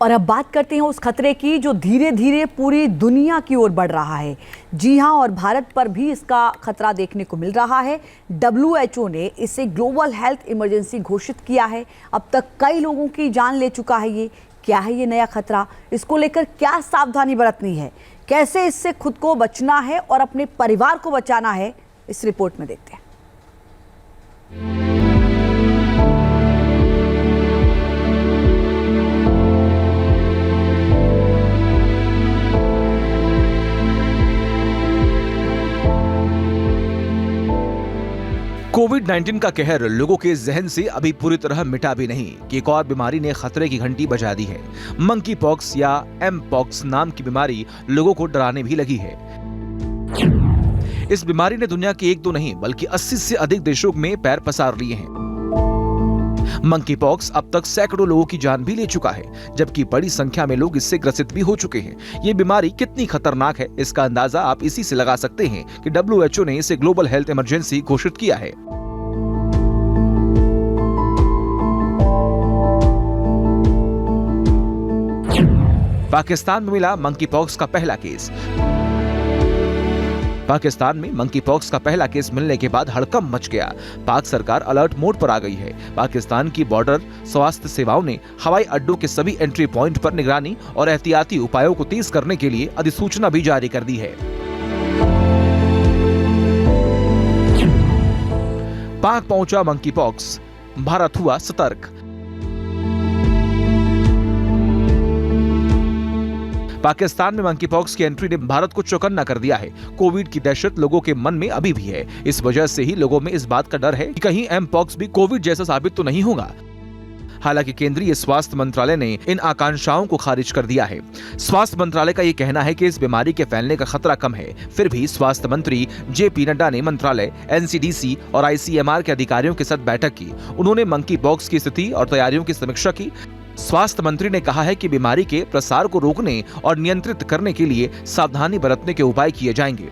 और अब बात करते हैं उस खतरे की जो धीरे धीरे पूरी दुनिया की ओर बढ़ रहा है। जी हां, और भारत पर भी इसका खतरा देखने को मिल रहा है। WHO ने इसे ग्लोबल हेल्थ इमरजेंसी घोषित किया है। अब तक कई लोगों की जान ले चुका है ये। क्या है ये नया खतरा? इसको लेकर क्या सावधानी बरतनी है? कैसे इससे खुद को बचना है और अपने परिवार को बचाना है? इस रिपोर्ट में देखते हैं। कोविड-19 का कहर लोगों के जहन से अभी पूरी तरह मिटा भी नहीं कि एक और बीमारी ने खतरे की घंटी बजा दी है। मंकी पॉक्स या एम पॉक्स नाम की बीमारी लोगों को डराने भी लगी है। इस बीमारी ने दुनिया के एक दो नहीं बल्कि 80 से अधिक देशों में पैर पसार लिए हैं। मंकी पॉक्स अब तक सैकड़ों लोगों की जान भी ले चुका है, जबकि बड़ी संख्या में लोग इससे ग्रसित भी हो चुके हैं। ये बीमारी कितनी खतरनाक है, इसका अंदाजा आप इसी से लगा सकते हैं कि WHO ने इसे ग्लोबल हेल्थ इमरजेंसी घोषित किया है। पाकिस्तान में मिला मंकी पॉक्स का पहला केस। पाकिस्तान में मंकी पॉक्स का पहला केस मिलने के बाद हड़कंप मच गया। पाक सरकार अलर्ट मोड पर आ गई है। पाकिस्तान की बॉर्डर स्वास्थ्य सेवाओं ने हवाई अड्डों के सभी एंट्री पॉइंट पर निगरानी और एहतियाती उपायों को तेज करने के लिए अधिसूचना भी जारी कर दी है। पाक पहुंचा मंकी पॉक्स, भारत हुआ सतर्क। पाकिस्तान में मंकी पॉक्स की एंट्री ने भारत को चौकन्ना कर दिया है। कोविड की दहशत लोगों के मन में अभी भी है। इस वजह से ही लोगों में इस बात का डर है कि कहीं एम पॉक्स भी कोविड जैसा साबित तो नहीं होगा। हालांकि केंद्रीय स्वास्थ्य मंत्रालय ने इन आकांक्षाओं को खारिज कर दिया है। स्वास्थ्य मंत्रालय का यह कहना है कि इस बीमारी के फैलने का खतरा कम है। फिर भी स्वास्थ्य मंत्री JP नड्डा ने मंत्रालय, NCDC और ICMR के अधिकारियों के साथ बैठक की। उन्होंने मंकी पॉक्स की स्थिति और तैयारियों की समीक्षा की। स्वास्थ्य मंत्री ने कहा है कि बीमारी के प्रसार को रोकने और नियंत्रित करने के लिए सावधानी बरतने के उपाय किए जाएंगे।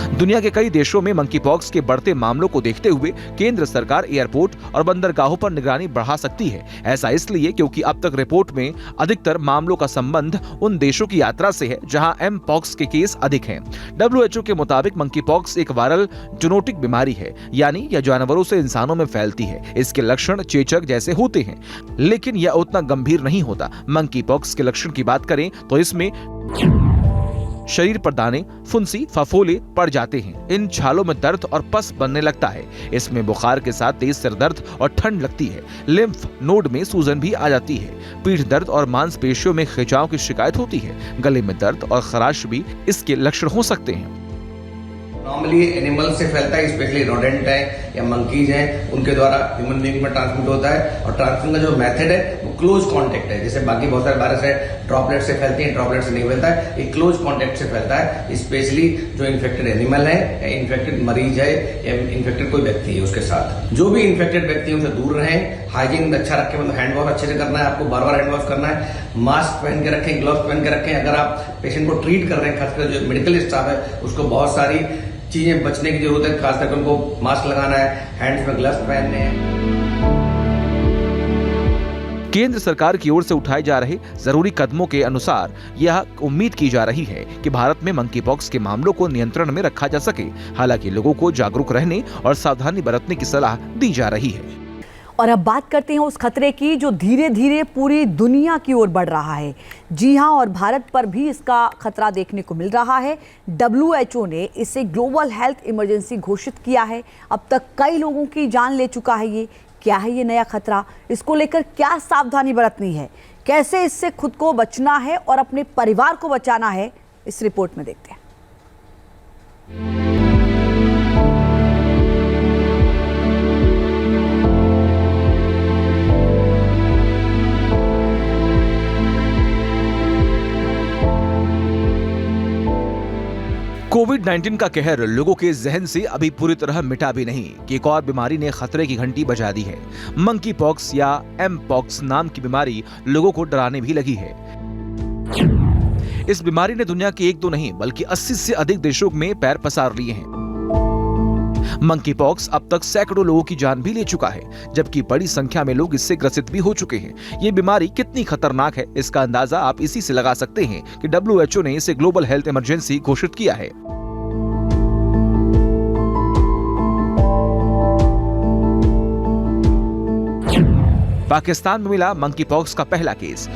दुनिया के कई देशों में मंकी पॉक्स के बढ़ते मामलों को देखते हुए केंद्र सरकार एयरपोर्ट और बंदरगाहों पर निगरानी बढ़ा सकती है। ऐसा इसलिए क्योंकि अब तक रिपोर्ट में अधिकतर मामलों का संबंध उन देशों की यात्रा से है जहां एम पॉक्स के केस अधिक हैं। WHO के मुताबिक मंकी पॉक्स एक वायरल जूनोटिक बीमारी है, यानी यह जानवरों से इंसानों में फैलती है। इसके लक्षण चेचक जैसे होते हैं, लेकिन यह उतना गंभीर नहीं होता। मंकी पॉक्स के लक्षण की बात करें तो इसमें शरीर पर दाने, फुंसी, फफोले पड़ जाते हैं। इन छालों में दर्द और पस बनने लगता है। इसमें बुखार के साथ तेज सिर दर्द और ठंड लगती है। लिम्फ नोड में सूजन भी आ जाती है। पीठ दर्द और मांसपेशियों में खिंचाव की शिकायत होती है। गले में दर्द और खराश भी इसके लक्षण हो सकते हैं। नॉर्मली एनिमल से फैलता है, स्पेशली रोडेंट है या मंकीज हैं, उनके द्वारा ह्यूमन बीइंग में ट्रांसमिट होता है। और ट्रांसमिशन का जो मेथड है वो क्लोज कांटेक्ट है। जैसे बाकी बहुत सारे वायरस है ड्रॉपलेट से फैलती है, ड्रॉपलेट से नहीं फैलता है, ये क्लोज कांटेक्ट से फैलता है। स्पेशली जो इन्फेक्टेड एनिमल है या इन्फेक्टेड मरीज है या इन्फेक्टेड कोई व्यक्ति है उसके साथ, जो भी इन्फेक्टेड व्यक्ति है उनसे दूर रहें। हाइजीन अच्छा रखें, मतलब हैंड वॉश अच्छे से करना है, आपको बार बार हैंड वॉश करना है। मास्क पहन के रखें, ग्लव्स पहन के रखें। अगर आप पेशेंट को ट्रीट कर रहे हैं, खासकर जो मेडिकल स्टाफ है उसको बहुत सारी चीजें बचने की जरूरत है। खासकर उनको मास्क लगाना है, हैंड्स में ग्लव्स पहनने हैं। केंद्र सरकार की ओर से उठाए जा रहे जरूरी कदमों के अनुसार यह उम्मीद की जा रही है कि भारत में मंकी पॉक्स के मामलों को नियंत्रण में रखा जा सके। हालांकि लोगों को जागरूक रहने और सावधानी बरतने की सलाह दी जा रही है। और अब बात करते हैं उस खतरे की जो धीरे धीरे पूरी दुनिया की ओर बढ़ रहा है। जी हां, और भारत पर भी इसका खतरा देखने को मिल रहा है। WHO ने इसे ग्लोबल हेल्थ इमरजेंसी घोषित किया है। अब तक कई लोगों की जान ले चुका है ये। क्या है ये नया खतरा? इसको लेकर क्या सावधानी बरतनी है? कैसे इससे खुद को बचना है और अपने परिवार को बचाना है? इस रिपोर्ट में देखते हैं। कोविड-19 का कहर लोगों के जहन से अभी पूरी तरह मिटा भी नहीं कि एक और बीमारी ने खतरे की घंटी बजा दी है। मंकी पॉक्स या एम पॉक्स नाम की बीमारी लोगों को डराने भी लगी है। इस बीमारी ने दुनिया के एक दो नहीं बल्कि 80 से अधिक देशों में पैर पसार लिए हैं। मंकी पॉक्स अब तक सैकड़ों लोगों की जान भी ले चुका है, जबकि बड़ी संख्या में लोग इससे ग्रसित भी हो चुके हैं। ये बीमारी कितनी खतरनाक है, इसका अंदाजा आप इसी से लगा सकते हैं कि WHO ने इसे ग्लोबल हेल्थ इमरजेंसी घोषित किया है। पाकिस्तान में मिला मंकी पॉक्स का पहला केस।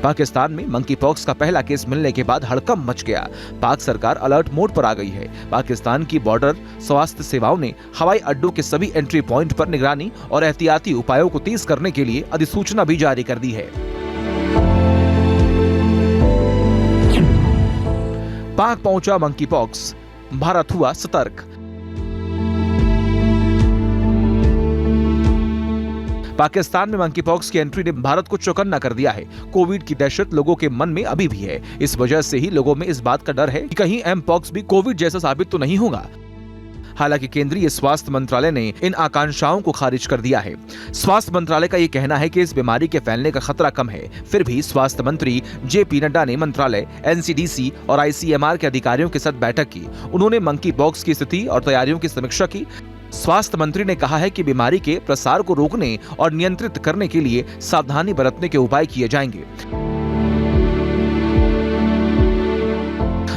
पाकिस्तान में मंकी पॉक्स का पहला केस मिलने के बाद हड़कंप मच गया। पाक सरकार अलर्ट मोड पर आ गई है। पाकिस्तान की बॉर्डर स्वास्थ्य सेवाओं ने हवाई अड्डों के सभी एंट्री पॉइंट पर निगरानी और एहतियाती उपायों को तेज करने के लिए अधिसूचना भी जारी कर दी है। पाक पहुंचा मंकी पॉक्स, भारत हुआ सतर्क। पाकिस्तान में मंकी पॉक्स की एंट्री ने भारत को चौकन्ना कर दिया है। कोविड की दहशत लोगों के मन में अभी भी है। इस वजह से ही लोगों में इस बात का डर है कि कहीं एम पॉक्स भी कोविड जैसा साबित तो नहीं होगा। हालांकि केंद्रीय स्वास्थ्य मंत्रालय ने इन आकांक्षाओं को खारिज कर दिया है। स्वास्थ्य मंत्रालय का ये कहना है कि इस बीमारी के फैलने का खतरा कम है। फिर भी स्वास्थ्य मंत्री JP नड्डा ने मंत्रालय, NCDC और ICMR के अधिकारियों के साथ बैठक की। उन्होंने मंकी पॉक्स की स्थिति और तैयारियों की समीक्षा की। स्वास्थ्य मंत्री ने कहा है कि बीमारी के प्रसार को रोकने और नियंत्रित करने के लिए सावधानी बरतने के उपाय किए जाएंगे।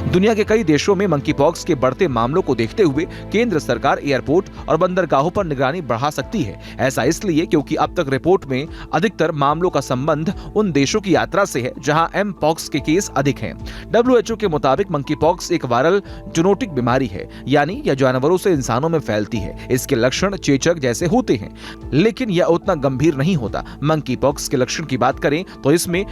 दुनिया के कई देशों में मंकी पॉक्स के बढ़ते मामलों को देखते हुए केंद्र सरकार एयरपोर्ट और बंदरगाहों पर निगरानी बढ़ा सकती है। ऐसा इसलिए क्योंकि अब तक रिपोर्ट में अधिकतर मामलों का संबंध उन देशों की यात्रा से है जहां एम पॉक्स के केस अधिक हैं। WHO के मुताबिक मंकी पॉक्स एक वायरल जूनोटिक बीमारी है, यानी यह जानवरों से इंसानों में फैलती है। इसके लक्षण चेचक जैसे होते हैं, लेकिन यह उतना गंभीर नहीं होता। मंकी पॉक्स के लक्षण की बात करें तो इसमें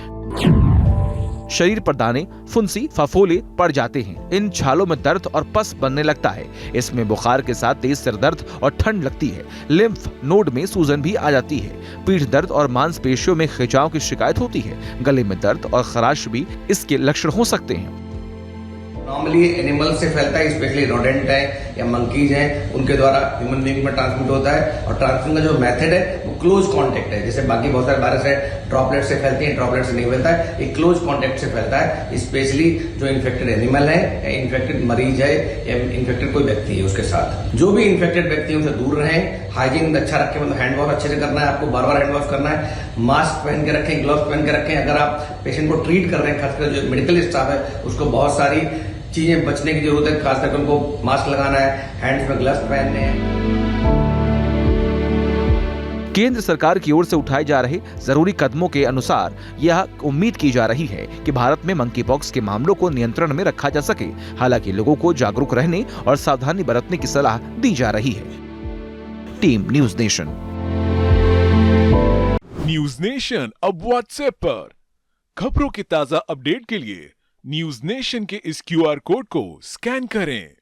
शरीर पर दाने, फुंसी, फफोले पड़ जाते हैं। इन छालों में दर्द और पस बनने लगता है। इसमें बुखार के साथ तेज सिर दर्द और ठंड लगती है। लिम्फ नोड में सूजन भी आ जाती है। पीठ दर्द और मांसपेशियों में खिंचाव की शिकायत होती है। गले में दर्द और खराश भी इसके लक्षण हो सकते हैं। नॉर्मली एनिमल से फैलता है, स्पेशली रोडेंट है या मंकीज हैं, उनके द्वारा ह्यूमन बीइंग में ट्रांसमिट होता है। और ट्रांसमिशन का जो मेथड है वो क्लोज कांटेक्ट है। जैसे बाकी बहुत सारे वायरस है ड्रॉपलेट से फैलती है, ड्रॉपलेट से नहीं फैलता है, ये क्लोज कांटेक्ट से फैलता है। स्पेशली जो इन्फेक्टेड एनिमल है या इन्फेक्टेड मरीज है या इन्फेक्टेड कोई व्यक्ति है उसके साथ, जो भी इन्फेक्टेड व्यक्ति है उनसे दूर रहें। हाइजीन अच्छा रखें, मतलब हैंड वॉश अच्छे से करना है, आपको बार बार हैंड वॉश करना है। मास्क पहन के रखें, ग्लव्स पहन के रखें। अगर आप पेशेंट को ट्रीट कर रहे हैं, खासकर जो मेडिकल स्टाफ है उसको बहुत सारी चीजें बचने की जरूरत है। खासकर उनको मास्क लगाना है, हैंड्स में ग्लव्स पहनने हैं। केंद्र सरकार की ओर से उठाए जा रहे जरूरी कदमों के अनुसार यह उम्मीद की जा रही है कि भारत में मंकी पॉक्स के मामलों को नियंत्रण में रखा जा सके। हालांकि लोगों को जागरूक रहने और सावधानी बरतने की सलाह दी जा रही है। Team news nation. News nation अब व्हाट्सएप पर खबरों के ताजा अपडेट के लिए न्यूज नेशन के इस QR कोड को स्कैन करें।